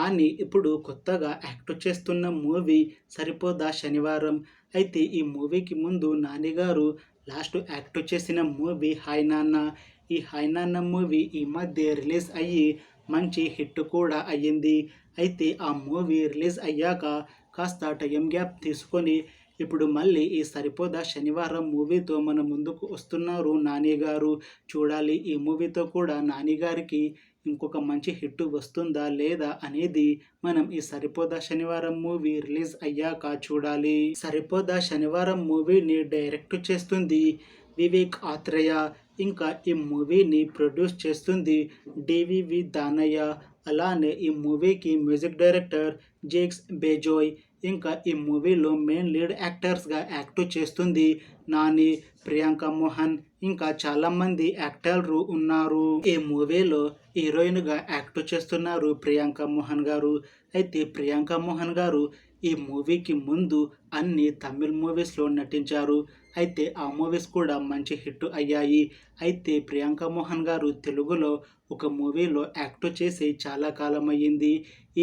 నాని ఇప్పుడు కొత్తగా యాక్ట్ చేస్తున్న మూవీ 'సరిపోదా శనివారం'. అయితే ఈ మూవీకి ముందు నాని గారు లాస్ట్ యాక్ట్ చేసిన మూవీ 'హాయ్ నాన్న'. ఈ 'హాయ్ నాన్న' మూవీ ఈ మధ్య రిలీజ్ అయ్యి మంచి హిట్ కూడా అయ్యింది. అయితే ఆ మూవీ రిలీజ్ అయ్యాక కాస్త టైం గ్యాప్ తీసుకొని ఇప్పుడు మళ్ళీ ఈ 'సరిపోదా శనివారం' మూవీతో మన ముందుకు వస్తున్నారు నాని గారు. చూడాలి ఈ మూవీతో కూడా నాని గారికి ఇంకొక మంచి హిట్ వస్తుందా లేదా అనేది మనం ఈ 'సరిపోదా శనివారం' మూవీ రిలీజ్ అయ్యాక చూడాలి. 'సరిపోదా శనివారం' మూవీని డైరెక్ట్ చేస్తుంది వివేక్ ఆత్రేయ. ఇంకా ఈ మూవీని ప్రొడ్యూస్ చేస్తుంది డివివి దానయ్య. అలానే ఈ మూవీకి మ్యూజిక్ డైరెక్టర్ జేక్స్ బేజోయ్. ఇంకా ఈ మూవీలో మెయిన్ లీడ్ యాక్టర్స్గా యాక్ట్ చేస్తుంది నాని, ప్రియాంక మోహన్, ఇంకా చాలామంది యాక్టర్లు ఉన్నారు. ఈ మూవీలో హీరోయిన్గా యాక్ట్ చేస్తున్నారు ప్రియాంక మోహన్ గారు. అయితే ప్రియాంక మోహన్ గారు ఈ మూవీకి ముందు అన్ని తమిళ్ మూవీస్లో నటించారు. అయితే ఆ మూవీస్ కూడా మంచి హిట్ అయ్యాయి. అయితే ప్రియాంక మోహన్ గారు తెలుగులో ఒక మూవీలో యాక్ట్ చేసి చాలా కాలం అయ్యింది.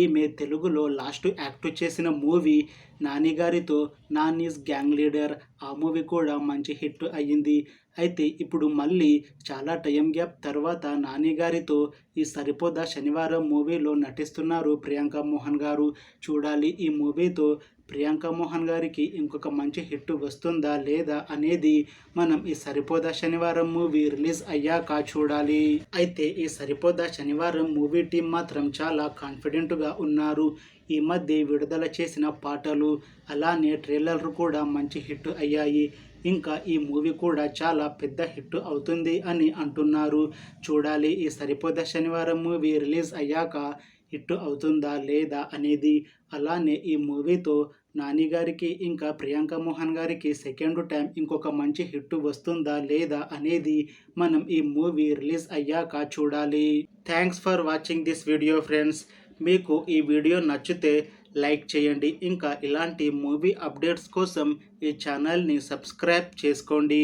ఈమె తెలుగులో లాస్ట్ యాక్ట్ చేసిన మూవీ నాని గారితో 'నానీస్ గ్యాంగ్ లీడర్'. ఆ మూవీ కూడా మంచి హిట్ అయ్యింది. అయితే ఇప్పుడు మళ్ళీ చాలా టైం గ్యాప్ తర్వాత నాని గారితో ఈ 'సరిపోదా శనివారం' మూవీలో నటిస్తున్నారు ప్రియాంక మోహన్ గారు. చూడాలి ఈ మూవీతో ప్రియాంక మోహన్ గారికి ఇంకొక మంచి హిట్ వస్తుందా లేదా అనేది మనం ఈ 'సరిపోదా శనివారం' మూవీ రిలీజ్ అయ్యాక చూడాలి. అయితే ఈ 'సరిపోదా శనివారం' మూవీ టీం మాత్రం చాలా కాన్ఫిడెంట్గా ఉన్నారు. ఈ మధ్య విడుదల చేసిన పాటలు అలానే ట్రైలర్లు కూడా మంచి హిట్ అయ్యాయి. ఇంకా ఈ మూవీ కూడా చాలా పెద్ద హిట్ అవుతుంది అని అంటున్నారు. చూడాలి ఈ 'సరిపోదా శనివారం' మూవీ రిలీజ్ అయ్యాక హిట్ అవుతుందా లేదా అనేది. అలానే ఈ మూవీతో నాని గారికి ఇంకా ప్రియాంక మోహన్ గారికి సెకండ్ టైం ఇంకొక మంచి హిట్ వస్తుందా లేదా అనేది మనం ఈ మూవీ రిలీజ్ అయ్యాక చూడాలి. Thanks for watching this video friends. మీకు ఈ వీడియో నచ్చితే లైక్ చేయండి. ఇంకా ఇలాంటి మూవీ అప్డేట్స్ కోసం ఈ ఛానల్ని సబ్స్క్రైబ్ చేసుకోండి.